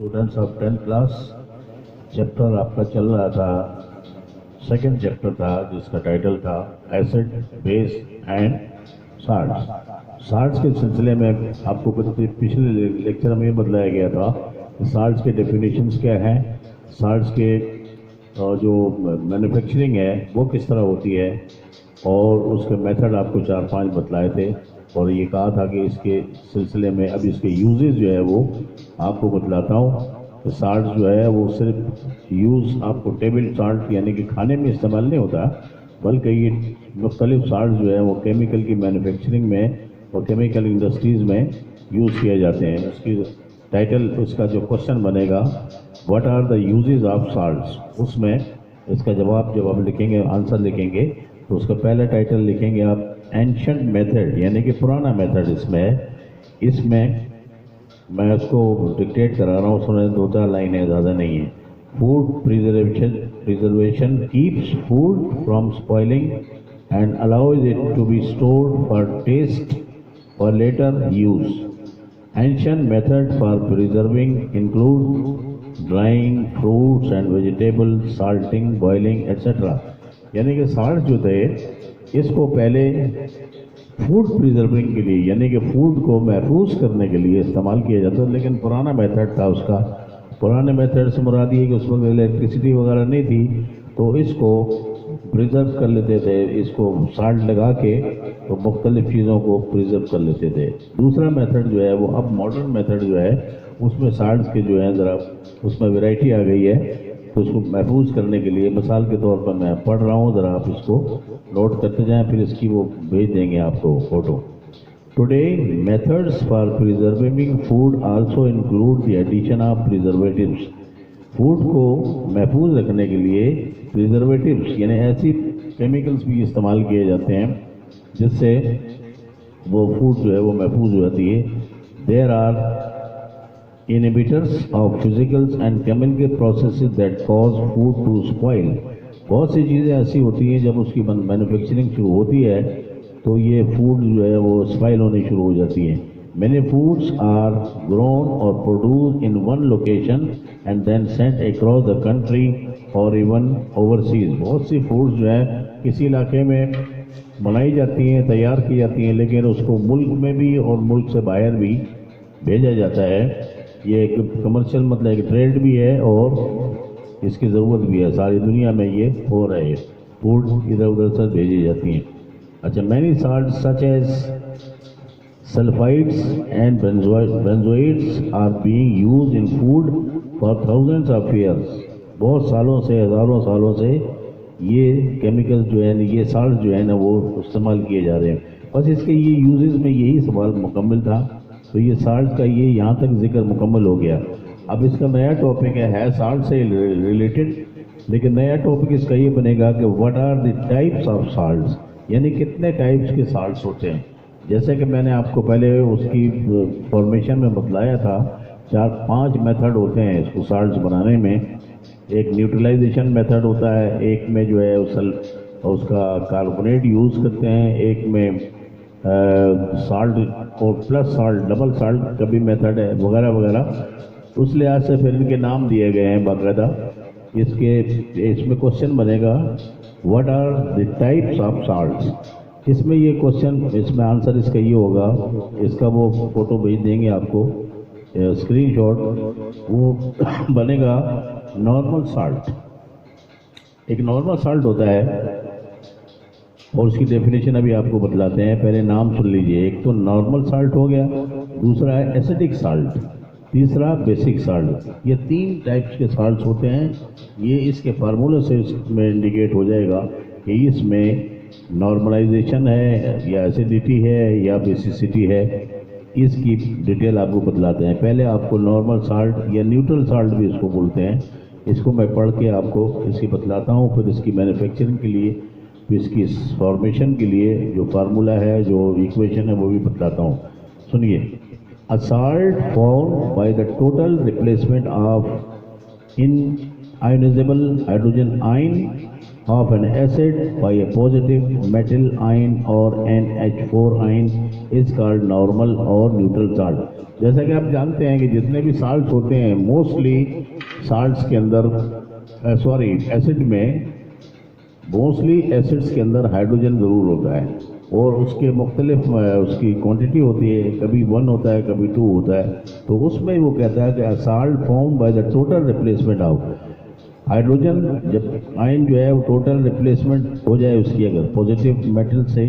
Students of 10th class chapter आपका चल रहा था, सेकंड चैप्टर था जिसका टाइटल था acid, base and salts. Salts के सिलसिले में आपको पिछले लेक्चर में बताया गया था कि साल्ट्स के डेफिनेशंस क्या हैं, साल्ट्स के जो मैन्युफैक्चरिंग है वो किस तरह होती है, और उसके मेथड आपको 4-5 बतलाए थे। और ये कहा था कि इसके सिलसिले में अब इसके यूजेस जो है वो आपको बतलाता हूँ। तो साल्ट जो है वो सिर्फ यूज़ आपको टेबल साल्ट यानी कि खाने में इस्तेमाल नहीं होता, बल्कि ये मुख्तलिफ साल्ट जो है वो केमिकल की मैन्युफैक्चरिंग में और केमिकल इंडस्ट्रीज़ में यूज़ किए जाते हैं। उसकी टाइटल, उसका जो क्वेश्चन बनेगा what are the uses of salts, उसमें इसका जवाब जब आप लिखेंगे, आंसर लिखेंगे, तो उसका पहला टाइटल लिखेंगे आप एंशंट मेथड यानी कि पुराना मेथड। इसमें मैं उसको डिक्टेट करा रहा हूँ, सुने 2-4 लाइनें, ज़्यादा नहीं है। Food preservation keeps food from spoiling and allows it to be stored for taste और later use. Ancient method for preserving include drying fruits and vegetables, salting, boiling etcetera. यानी कि साल्ट जो थे इसको पहले फूड प्रिजर्विंग के लिए यानी कि फूड को महफूज करने के लिए इस्तेमाल किया जाता है, लेकिन पुराना मेथड था उसका। पुराने मेथड से मुराद ये कि उस वक्त इलेक्ट्रिसिटी वगैरह नहीं थी, तो इसको प्रिजर्व कर लेते थे, इसको साल्ट लगा के तो मुख्तलिफ चीज़ों को प्रिजर्व कर लेते थे। दूसरा मेथड जो है वो अब मॉडर्न मेथड जो है उसमें साल्ट के जो है ज़रा उसमें वैरायटी आ गई है, तो उसको महफूज करने के लिए मिसाल के तौर पर मैं पढ़ रहा हूँ, ज़रा आप इसको नोट करते जाएं, फिर इसकी वो भेज देंगे आपको photo. Today methods for preserving food also include the addition of preservatives. Food को महफूज रखने के लिए प्रिजर्वेटिव्स यानी ऐसी केमिकल्स भी इस्तेमाल किए जाते हैं जिससे वो फूड जो है वो महफूज हो जाती है। There are inhibitors of physical and chemical processes that cause food to spoil। बहुत सी चीज़ें ऐसी होती हैं जब उसकी मैन्युफैक्चरिंग शुरू होती है तो ये फूड जो है वो स्पाइल होनी शुरू हो जाती हैं। Many foods are grown or produced in one location and then sent across the country or even overseas। बहुत सी फूड्स जो है किसी इलाके में बनाई जाती हैं, तैयार की जाती हैं, लेकिन उसको मुल्क में भी और मुल्क से बाहर भी भेजा जाता है। ये एक कमर्शियल मतलब एक ट्रेड भी है और इसकी ज़रूरत भी है, सारी दुनिया में ये हो रहे हैं, फूड इधर उधर से भेजी जाती हैं। अच्छा, many salt such as sulphides and benzoates are being used in food for thousands of years. बहुत सालों से, हज़ारों सालों से ये केमिकल जो है, ये साल्ट जो है ना, वो इस्तेमाल किए जा रहे हैं। बस इसके ये यूजेस में यही सवाल मुकम्मल था, तो ये साल्ट का ये यहाँ तक जिक्र मुकम्मल हो गया। अब इसका नया टॉपिक है साल्ट से रिलेटेड, लेकिन नया टॉपिक इसका ये बनेगा कि what are the types of salts, यानी कितने टाइप्स के साल्ट्स होते हैं। जैसे कि मैंने आपको पहले उसकी फॉर्मेशन में बतलाया था, 4-5 मेथड होते हैं इसको साल्ट्स बनाने में। एक न्यूट्रलाइजेशन मेथड होता है, एक में जो है उसका कार्बोनेट यूज़ करते हैं, एक में साल्ट और प्लस साल्ट, डबल साल्ट का भी मेथड है, वगैरह वगैरह। उस लिहाज से फिर इनके नाम दिए गए हैं बाकायदा। इसमें क्वेश्चन बनेगा what are the types of salts. इसमें ये क्वेश्चन, इसमें आंसर इसका ये होगा, इसका वो फोटो भेज देंगे आपको, स्क्रीनशॉट, वो बनेगा नॉर्मल साल्ट। एक नॉर्मल साल्ट होता है और उसकी डेफिनेशन अभी आपको बतलाते हैं, पहले नाम सुन लीजिए। एक तो नॉर्मल साल्ट हो गया, दूसरा है एसिडिक साल्ट, तीसरा बेसिक साल्ट। ये 3 टाइप्स के साल्ट्स होते हैं। ये इसके फार्मूले से इसमें इंडिकेट हो जाएगा कि इसमें नॉर्मलाइजेशन है या एसिडिटी है या बेसिसिटी है। इसकी डिटेल आपको बतलाते हैं। पहले आपको नॉर्मल साल्ट या न्यूट्रल साल्ट भी इसको बोलते हैं, इसको मैं पढ़ के आपको इसकी बतलाता हूँ, फिर इसकी मैन्युफैक्चरिंग के लिए, इसकी फॉर्मेशन के लिए जो फार्मूला है, जो इक्वेशन है, वो भी बतलाता हूँ। सुनिए, a salt form by the total replacement of in ionisable hydrogen ion of an acid by a positive metal ion or an H4 ion is called normal or neutral salt. जैसा कि आप जानते हैं कि जितने भी साल्ट होते हैं मोस्टली साल्ट्स के अंदर एसिड में मोस्टली एसिड्स के अंदर हाइड्रोजन ज़रूर होता है और उसके मुख्तलिफ उसकी क्वांटिटी होती है, कभी 1 होता है कभी 2 होता है। तो उसमें वो कहता है कि salt form by the total replacement of hydrogen, जब आयन जो है वो टोटल रिप्लेसमेंट हो जाए उसकी अगर पॉजिटिव मेटल से,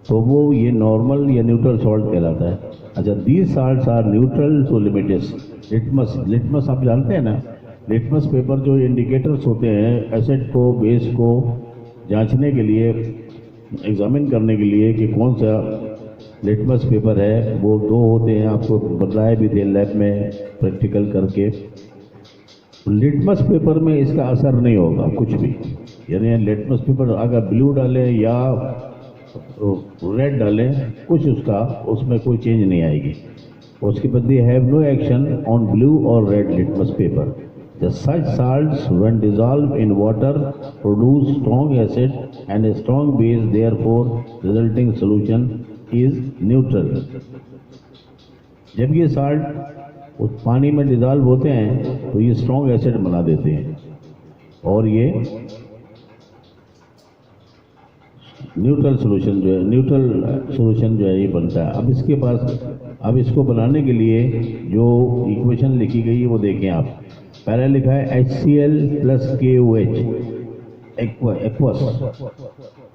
तो वो ये नॉर्मल या न्यूट्रल सॉल्ट कहलाता है। अच्छा, these salts are neutral to litmus. Litmus आप जानते हैं ना, लिटमस पेपर जो इंडिकेटर्स होते हैं एसिड को बेस को जांचने के लिए, एग्जामिन करने के लिए कि कौन सा लिटमस पेपर है, वो 2 होते हैं, आपको बताए भी थे लैब में प्रैक्टिकल करके। लिटमस पेपर में इसका असर नहीं होगा कुछ भी, यानी लिटमस पेपर अगर ब्लू डालें या रेड डालें कुछ उसमें कोई चेंज नहीं आएगी। उसके बाद they have no action on blue और red litmus paper. The such salts when dissolved in water produce strong acid and a strong base, therefore resulting solution is neutral. जब ये साल्ट उस पानी में डिजॉल्व होते हैं तो ये स्ट्रॉन्ग एसिड बना देते हैं और ये न्यूट्रल सोल्यूशन जो है ये बनता है। अब इसको बनाने के लिए जो इक्वेशन लिखी गई है वो देखें आप। पहले लिखा है HCl plus KOH aqueous,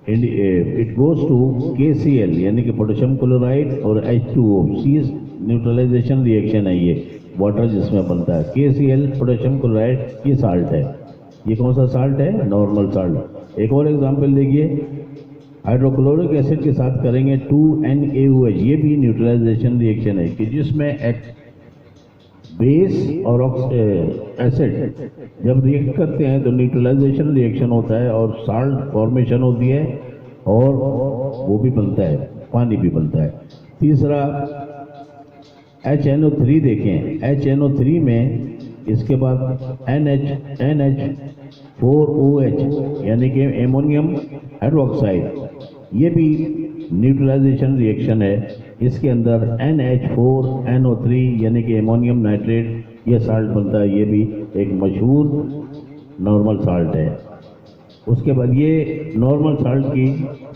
it goes to KCl यानी कि पोटेशियम क्लोराइड और H2O। सी न्यूट्रलाइजेशन रिएक्शन है ये वाटर जिसमें बनता है। KCl पोटेशियम क्लोराइड ये साल्ट है। ये कौन सा साल्ट है? Normal salt. एक और एग्जांपल देखिए, हाइड्रोक्लोरिक एसिड के साथ करेंगे 2NaOH, ये भी न्यूट्रलाइजेशन रिएक्शन है कि जिसमें बेस और एसिड जब रिएक्ट करते हैं तो न्यूट्रलाइजेशन रिएक्शन होता है और साल्ट फॉर्मेशन होती है और वो भी बनता है, पानी भी बनता है। तीसरा HNO3 देखें, HNO3 में इसके बाद NH4OH यानी कि एमोनियम हाइड्रोक्साइड, ये भी न्यूट्रलाइजेशन रिएक्शन है। इसके अंदर NH4NO3 यानी कि एमोनियम नाइट्रेट ये साल्ट बनता है, ये भी एक मशहूर नॉर्मल साल्ट है। उसके बाद ये नॉर्मल साल्ट की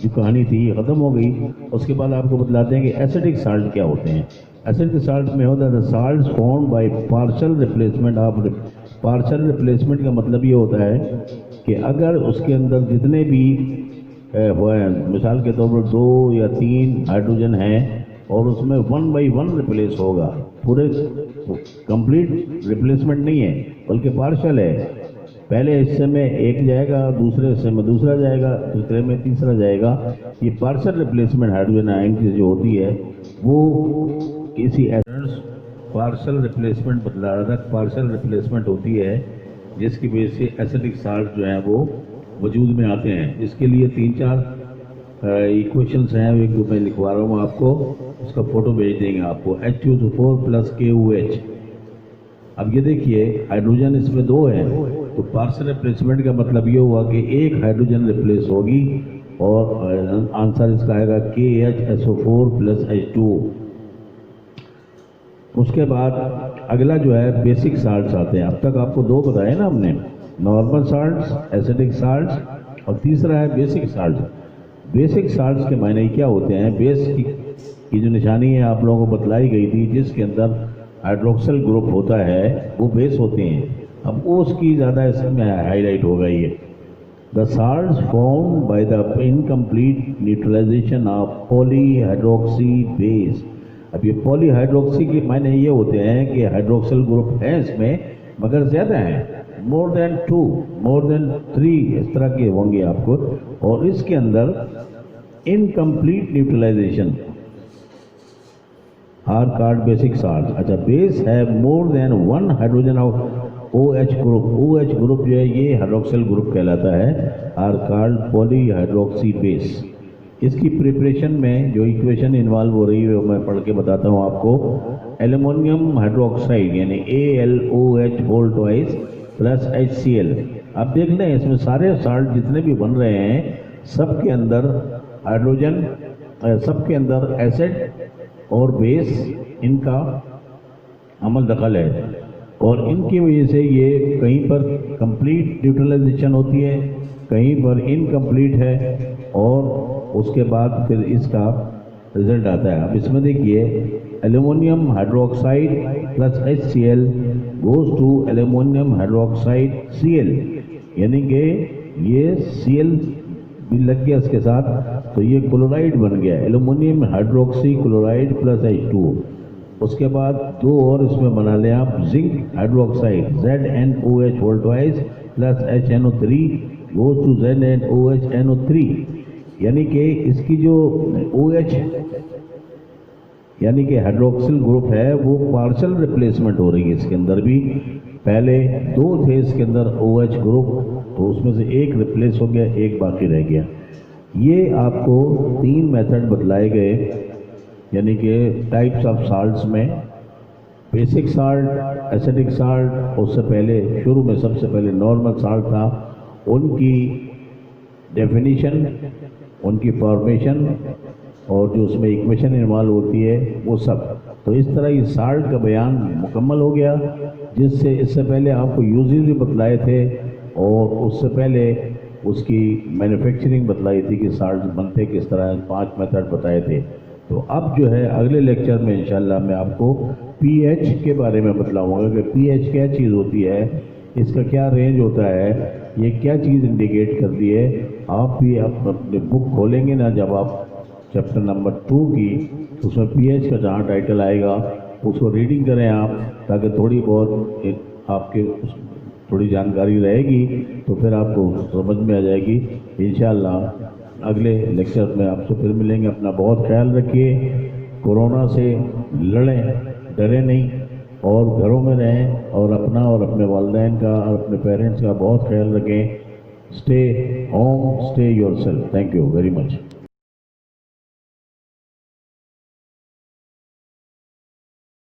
जो कहानी थी ख़त्म हो गई। उसके बाद आपको बतलाते हैं कि एसिडिक साल्ट क्या होते हैं। एसिडिक साल्ट में होता है salt form by partial replacement of. Partial replacement का मतलब ये होता है कि अगर उसके अंदर जितने भी मिसाल के तौर पर 2 या 3 हाइड्रोजन हैं और उसमें 1 by 1 रिप्लेस होगा, पूरे कंप्लीट रिप्लेसमेंट नहीं है बल्कि पार्शियल है। पहले हिस्से में एक जाएगा, दूसरे हिस्से में दूसरा जाएगा, तीसरे में तीसरा जाएगा। ये पार्शियल रिप्लेसमेंट हाइड्रोजन आयन की जो होती है वो किसी पार्शियल रिप्लेसमेंट बतला रहा था। पार्शियल रिप्लेसमेंट होती है जिसकी वजह से एसिडिक साल्ट जो है वो वजूद में आते हैं। इसके लिए 3-4 इक्वेशंस हैं, एक मैं लिखवा रहा हूँ आपको, उसका फोटो भेज देंगे आपको। H2O4 plus KOH। अब ये देखिए हाइड्रोजन इसमें 2 है तो पार्शियल रिप्लेसमेंट का मतलब ये हुआ कि एक हाइड्रोजन रिप्लेस होगी और आंसर इसका आएगा KHSO4 plus H2O। उसके बाद अगला जो है बेसिक साल्ट्स आते हैं। अब तक आपको 2 बताए ना हमने, नॉर्मल साल्ट्स, एसिडिक साल्ट्स और तीसरा है बेसिक साल्ट। बेसिक साल्ट्स के मायने क्या होते हैं? बेस की जो निशानी है आप लोगों को बतलाई गई थी, जिसके अंदर हाइड्रोक्सिल ग्रुप होता है वो बेस होते हैं। अब वो उसकी ज़्यादा इसमें हाईलाइट हो गई है। The salts form by the incomplete neutralisation of polyhydroxy base. अब ये पॉलीहाइड्रोक्सी के मायने ये होते हैं कि हाइड्रोक्सिल ग्रुप है इसमें मगर ज़्यादा हैं, मोर देन 2, मोर देन 3 इस तरह के होंगे आपको। और इसके अंदर incomplete neutralisation are called basic salt. अच्छा, बेस है more than 1 hydrogen of OH group. OH group जो है ये हाइड्रोक्सिल ग्रुप कहलाता है, आर कॉल्ड पॉलीहाइड्रोक्सी बेस। इसकी प्रिपरेशन में जो इक्वेशन इन्वॉल्व हो रही है मैं पढ़ के बताता हूँ आपको। एल्युमिनियम हाइड्रोक्साइड यानी AlOH whole twice plus HCl آپ دیکھ لیں اس میں سارے سالٹ جتنے بھی بن رہے ہیں سب کے اندر ہائیڈروجن، سب کے اندر ایسڈ اور بیس ان کا عمل دخل ہے، اور ان کی وجہ سے یہ کہیں پر کمپلیٹ نیوٹرلائزیشن ہوتی ہے، کہیں پر انکمپلیٹ ہے، اور اس کے بعد پھر اس کا رزلٹ آتا ہے۔ اب اس میں دیکھیے aluminium hydroxide plus HCl goes to aluminium hydroxide Cl، یعنی کہ یہ Cl بھی لگ گیا اس کے ساتھ تو یہ کلورائڈ بن گیا، aluminium hydroxy chloride plus H2O۔ اس کے بعد دو اور اس میں بنا لیں آپ زنک ہائیڈروکسائڈ ZnOH وولٹوائز plus HNO3 goes to ZnOHNO3، یعنی کہ اس کی جو OH یعنی کہ ہائیڈروکسل گروپ ہے وہ پارشل ریپلیسمنٹ ہو رہی ہے اس کے اندر بھی، پہلے دو تھے اس کے اندر OH گروپ تو اس میں سے ایک ریپلیس ہو گیا، ایک باقی رہ گیا۔ یہ آپ کو 3 میتھڈ بتلائے گئے، یعنی کہ ٹائپس آف سالٹس میں بیسک سالٹ، ایسیڈک سالٹ، اس سے پہلے شروع میں سب سے پہلے نارمل سالٹ تھا، ان کی ڈیفینیشن، ان کی فارمیشن اور جو اس میں ایکویشن انوالو ہوتی ہے وہ سب۔ تو اس طرح یہ سالٹ کا بیان مکمل ہو گیا، جس سے اس سے پہلے آپ کو یوزز بھی بتلائے تھے اور اس سے پہلے اس کی مینوفیکچرنگ بتلائی تھی کہ سالٹ بنتے کس طرح، 5 میتھڈ بتائے تھے۔ تو اب جو ہے اگلے لیکچر میں انشاءاللہ میں آپ کو پی ایچ کے بارے میں بتلاؤں گا کہ پی ایچ کیا چیز ہوتی ہے، اس کا کیا رینج ہوتا ہے، یہ کیا چیز انڈیکیٹ کرتی ہے۔ آپ بھی اپنے بک کھولیں گے نا جب آپ چیپٹر نمبر 2 کی، اس میں پی ایچ کا جہاں ٹائٹل آئے گا اس کو ریڈنگ کریں آپ، تاکہ تھوڑی بہت آپ کے تھوڑی جانکاری رہے گی تو پھر آپ کو سمجھ میں آ جائے گی۔ انشاءاللہ اگلے لیکچر میں آپ سے پھر ملیں گے۔ اپنا بہت خیال رکھیے، کورونا سے لڑیں، ڈریں نہیں، اور گھروں میں رہیں، اور اپنا اور اپنے والدین کا اور اپنے پیرنٹس کا بہت خیال رکھیں۔ Stay home, stay your self. Thank you very much.